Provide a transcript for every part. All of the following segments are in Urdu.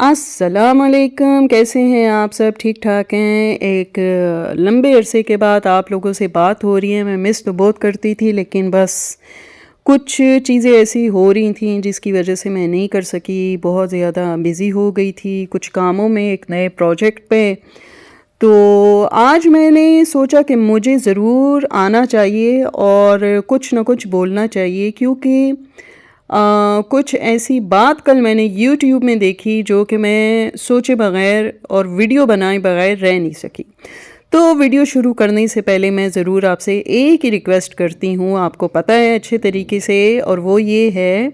السلام علیکم، کیسے ہیں آپ سب؟ ٹھیک ٹھاک ہیں؟ ایک لمبے عرصے کے بعد آپ لوگوں سے بات ہو رہی ہے۔ میں مس تو بہت کرتی تھی، لیکن بس کچھ چیزیں ایسی ہو رہی تھیں جس کی وجہ سے میں نہیں کر سکی، بہت زیادہ بزی ہو گئی تھی کچھ کاموں میں، ایک نئے پروجیکٹ پہ۔ تو آج میں نے سوچا کہ مجھے ضرور آنا چاہیے اور کچھ نہ کچھ بولنا چاہیے، کیونکہ کچھ ایسی بات کل میں نے یوٹیوب میں دیکھی جو کہ میں سوچے بغیر اور ویڈیو بنائے بغیر رہ نہیں سکی۔ تو ویڈیو شروع کرنے سے پہلے میں ضرور آپ سے ایک ہی ریکویسٹ کرتی ہوں، آپ کو پتہ ہے اچھے طریقے سے، اور وہ یہ ہے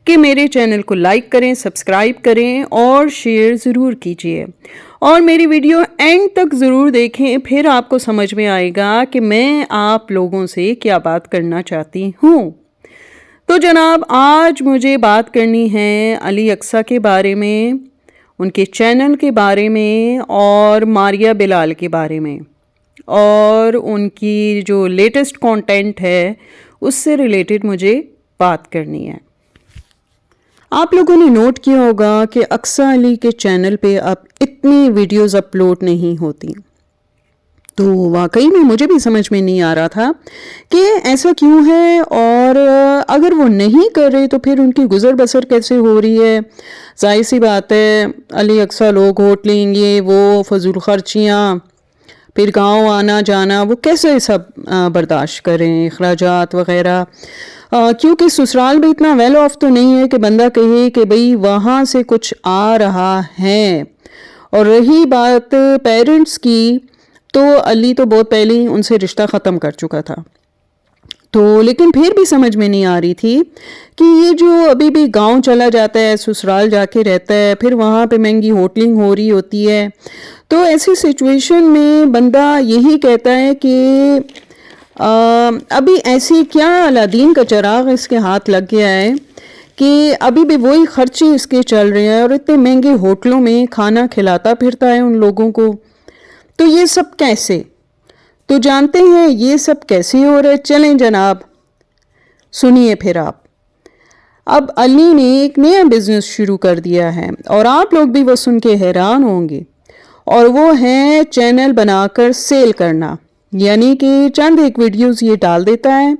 کہ میرے چینل کو لائک کریں، سبسکرائب کریں اور شیئر ضرور کیجیے، اور میری ویڈیو اینڈ تک ضرور دیکھیں، پھر آپ کو سمجھ میں آئے گا کہ میں آپ لوگوں سے کیا بات کرنا چاہتی ہوں۔ تو جناب، آج مجھے بات کرنی ہے علی اقصیٰ کے بارے میں، ان کے چینل کے بارے میں، اور ماریہ بلال کے بارے میں، اور ان کی جو لیٹسٹ کانٹینٹ ہے اس سے ریلیٹڈ مجھے بات کرنی ہے۔ آپ لوگوں نے نوٹ کیا ہوگا کہ اقصیٰ علی کے چینل پہ اب اتنی ویڈیوز اپلوڈ نہیں ہوتی، تو واقعی میں مجھے بھی سمجھ میں نہیں آ رہا تھا کہ ایسا کیوں ہے، اور اگر وہ نہیں کر رہے تو پھر ان کی گزر بسر کیسے ہو رہی ہے۔ ظاہر سی بات ہے، علی اقصیٰ لوگ ہوٹلیں، یہ وہ فضول خرچیاں، پھر گاؤں آنا جانا، وہ کیسے سب برداشت کریں، اخراجات وغیرہ، کیونکہ سسرال بھی اتنا ویل آف تو نہیں ہے کہ بندہ کہے کہ بھئی وہاں سے کچھ آ رہا ہے۔ اور رہی بات پیرنٹس کی، تو علی تو بہت پہلے ہی ان سے رشتہ ختم کر چکا تھا، تو لیکن پھر بھی سمجھ میں نہیں آ رہی تھی کہ یہ جو ابھی بھی گاؤں چلا جاتا ہے، سسرال جا کے رہتا ہے، پھر وہاں پہ مہنگی ہوٹلنگ ہو رہی ہوتی ہے، تو ایسی سچویشن میں بندہ یہی کہتا ہے کہ ابھی ایسی کیا الادین کا چراغ اس کے ہاتھ لگ گیا ہے کہ ابھی بھی وہی خرچے اس کے چل رہے ہیں، اور اتنے مہنگے ہوٹلوں میں کھانا کھلاتا پھرتا ہے ان لوگوں کو۔ تو یہ سب کیسے؟ تو جانتے ہیں یہ سب کیسے ہو رہا ہے؟ چلیں جناب، سنیے پھر آپ۔ اب علی نے ایک نیا بزنس شروع کر دیا ہے، اور آپ لوگ بھی وہ سن کے حیران ہوں گے، اور وہ ہے چینل بنا کر سیل کرنا، یعنی کہ چند ایک ویڈیوز یہ ڈال دیتا ہے،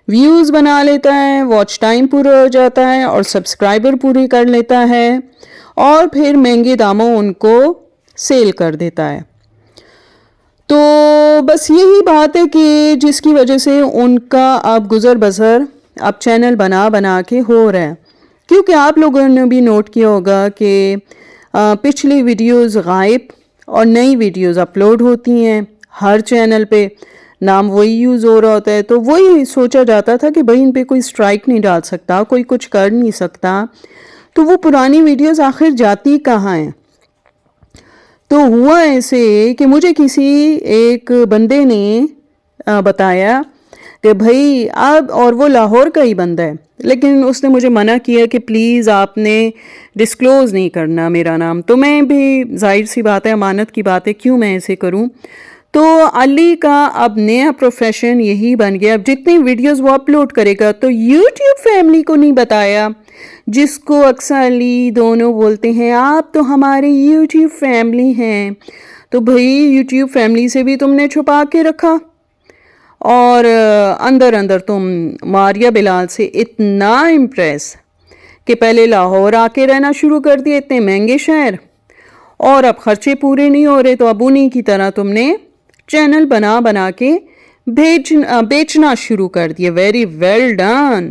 ویوز بنا لیتا ہے، واچ ٹائم پورا ہو جاتا ہے، اور سبسکرائبر پورے کر لیتا ہے، اور پھر مہنگے داموں ان کو سیل کر دیتا ہے۔ تو بس یہی بات ہے کہ جس کی وجہ سے ان کا اب گزر بسر اب چینل بنا کے ہو رہا ہے، کیونکہ آپ لوگوں نے بھی نوٹ کیا ہوگا کہ پچھلی ویڈیوز غائب اور نئی ویڈیوز اپلوڈ ہوتی ہیں ہر چینل پہ، نام وہی یوز ہو رہا ہوتا ہے، تو وہی سوچا جاتا تھا کہ بھئی ان پہ کوئی سٹرائک نہیں ڈال سکتا، کوئی کچھ کر نہیں سکتا، تو وہ پرانی ویڈیوز آخر جاتی کہاں ہیں؟ تو ہوا ایسے کہ مجھے کسی ایک بندے نے بتایا کہ بھائی اب، اور وہ لاہور کا ہی بندہ ہے، لیکن اس نے مجھے منع کیا کہ پلیز آپ نے ڈسکلوز نہیں کرنا میرا نام، تو میں بھی ظاہر سی بات ہے، امانت کی بات ہے، کیوں میں ایسے کروں۔ تو علی کا اب نیا پروفیشن یہی بن گیا، اب جتنی ویڈیوز وہ اپلوڈ کرے گا تو یوٹیوب فیملی کو نہیں بتایا، جس کو اقصیٰ علی دونوں بولتے ہیں آپ تو ہمارے یوٹیوب فیملی ہیں، تو بھئی یوٹیوب فیملی سے بھی تم نے چھپا کے رکھا، اور اندر اندر تم ماریہ بلال سے اتنا امپریس کہ پہلے لاہور آ کے رہنا شروع کر دیا، اتنے مہنگے شہر، اور اب خرچے پورے نہیں ہو رہے تو اب انہی کی طرح تم نے چینل بنا کے بیچنا شروع کر دیا۔ Very well done.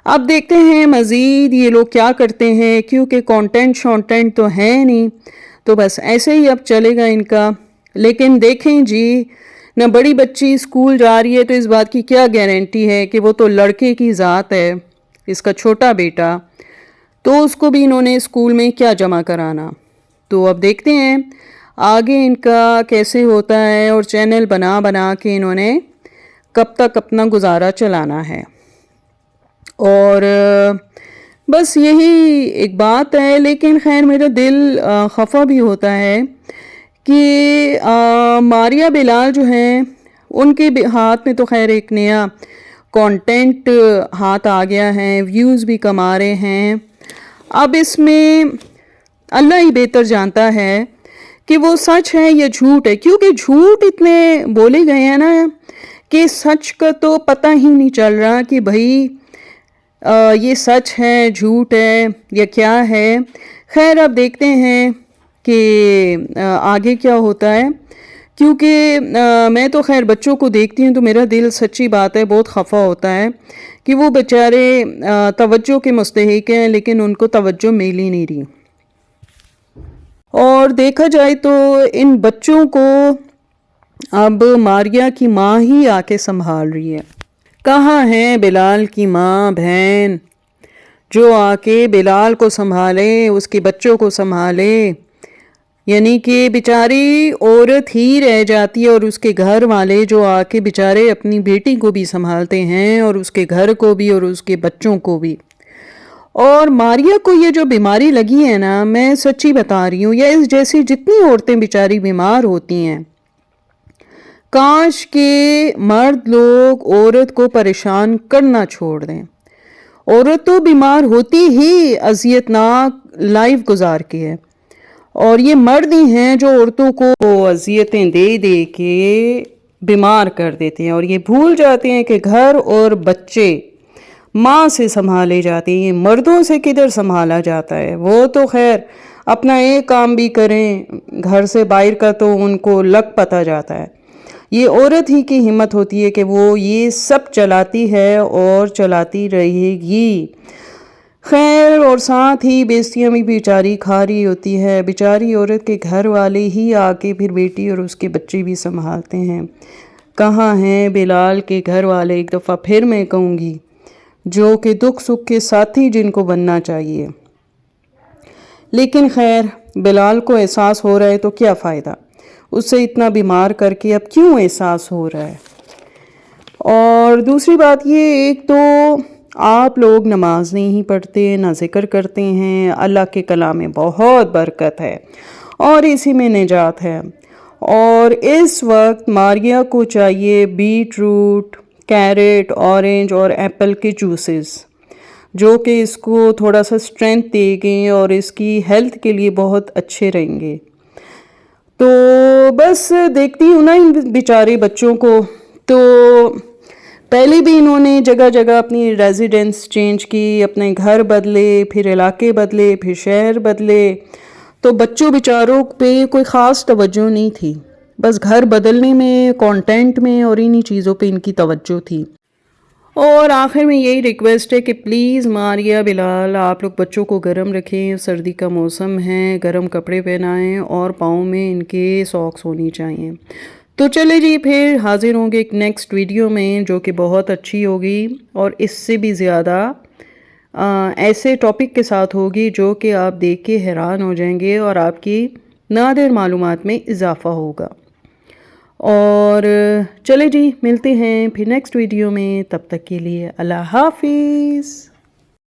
اب دیکھتے ہیں مزید یہ لوگ کیا کرتے ہیں، کیونکہ کانٹینٹ تو ہے نہیں، تو بس ایسے ہی اب چلے گا ان کا۔ لیکن دیکھیں جی، نہ بڑی بچی اسکول جا رہی ہے تو اس بات کی کیا گارنٹی ہے کہ وہ تو لڑکے کی ذات ہے، اس کا چھوٹا بیٹا، تو اس کو بھی انہوں نے اسکول میں کیا جمع کرانا۔ تو اب دیکھتے ہیں آگے ان کا کیسے ہوتا ہے، اور چینل بنا کے انہوں نے کب تک اپنا گزارا چلانا ہے۔ اور بس یہی ایک بات ہے، لیکن خیر میرا دل خفا بھی ہوتا ہے کہ ماریہ بلال جو ہیں ان کے ہاتھ میں تو خیر ایک نیا کانٹینٹ ہاتھ آ گیا ہے، ویوز بھی کما رہے ہیں۔ اب اس میں اللہ ہی بہتر جانتا ہے کہ وہ سچ ہے یا جھوٹ ہے، کیونکہ جھوٹ اتنے بولے گئے ہیں نا کہ سچ کا تو پتہ ہی نہیں چل رہا کہ بھائی یہ سچ ہے جھوٹ ہے یا کیا ہے۔ خیر اب دیکھتے ہیں کہ آگے کیا ہوتا ہے، کیونکہ میں تو خیر بچوں کو دیکھتی ہوں تو میرا دل سچی بات ہے بہت خفا ہوتا ہے کہ وہ بیچارے توجہ کے مستحق ہیں لیکن ان کو توجہ مل ہی نہیں رہی۔ اور دیکھا جائے تو ان بچوں کو اب ماریہ کی ماں ہی آ کے سنبھال رہی ہے۔ کہاں ہے بلال کی ماں بہن جو آ کے بلال کو سنبھالے، اس کے بچوں کو سنبھالے؟ یعنی کہ بیچاری عورت ہی رہ جاتی ہے اور اس کے گھر والے جو آ کے بیچارے اپنی بیٹی کو بھی سنبھالتے ہیں اور اس کے گھر کو بھی اور اس کے بچوں کو بھی۔ اور ماریہ کو یہ جو بیماری لگی ہے نا، میں سچی بتا رہی ہوں، یا اس جیسی جتنی عورتیں بیچاری بیمار ہوتی ہیں، کاش کہ مرد لوگ عورت کو پریشان کرنا چھوڑ دیں۔ عورت تو بیمار ہوتی ہی اذیت ناک لائف گزار کے ہے، اور یہ مرد ہی ہیں جو عورتوں کو اذیتیں دے دے کے بیمار کر دیتے ہیں، اور یہ بھول جاتے ہیں کہ گھر اور بچے ماں سے سنبھالے جاتے ہیں، یہ مردوں سے کدھر سنبھالا جاتا ہے؟ وہ تو خیر اپنا ایک کام بھی کریں، گھر سے باہر کا تو ان کو لگ پتہ جاتا ہے۔ یہ عورت ہی کی ہمت ہوتی ہے کہ وہ یہ سب چلاتی ہے اور چلاتی رہے گی۔ خیر اور ساتھ ہی بیزتیاں بھی بیچاری کھا رہی ہوتی ہے، بیچاری عورت کے گھر والے ہی آ کے پھر بیٹی اور اس کے بچے بھی سنبھالتے ہیں۔ کہاں ہیں بلال کے گھر والے، ایک دفعہ پھر میں کہوں گی، جو کہ دکھ سکھ کے ساتھی جن کو بننا چاہیے۔ لیکن خیر بلال کو احساس ہو رہا ہے تو کیا فائدہ، اسے اتنا بیمار کر کے اب کیوں احساس ہو رہا ہے۔ اور دوسری بات یہ، ایک تو آپ لوگ نماز نہیں پڑھتے، نہ ذکر کرتے ہیں، اللہ کے کلام میں بہت برکت ہے اور اسی میں نجات ہے۔ اور اس وقت ماریہ کو چاہیے بیٹ روٹ، کیرٹ، اورنج اور ایپل کے جوسز، جو کہ اس کو تھوڑا سا اسٹرینتھ دے گے اور اس کی ہیلتھ کے لیے بہت اچھے رہیں گے۔ تو بس دیکھتی ہوں نا ان بیچارے بچوں کو، تو پہلے بھی انہوں نے جگہ جگہ اپنی ریزیڈنس چینج کی، اپنے گھر بدلے، پھر علاقے بدلے، پھر شہر بدلے، تو بچوں بیچاروں پہ کوئی خاص توجہ نہیں تھی، بس گھر بدلنے میں، کانٹینٹ میں اور انہی چیزوں پہ ان کی توجہ تھی۔ اور آخر میں یہی ریکویسٹ ہے کہ پلیز ماریہ، بلال، آپ لوگ بچوں کو گرم رکھیں، سردی کا موسم ہے، گرم کپڑے پہنائیں اور پاؤں میں ان کے ساکس ہونی چاہیے۔ تو چلے جی پھر حاضر ہوں گے ایک نیکسٹ ویڈیو میں جو کہ بہت اچھی ہوگی اور اس سے بھی زیادہ ایسے ٹاپک کے ساتھ ہوگی جو کہ آپ دیکھ کے حیران ہو جائیں گے اور آپ کی نادر معلومات میں اضافہ ہوگا۔ اور چلے جی ملتے ہیں پھر نیکسٹ ویڈیو میں، تب تک کے لیے اللہ حافظ۔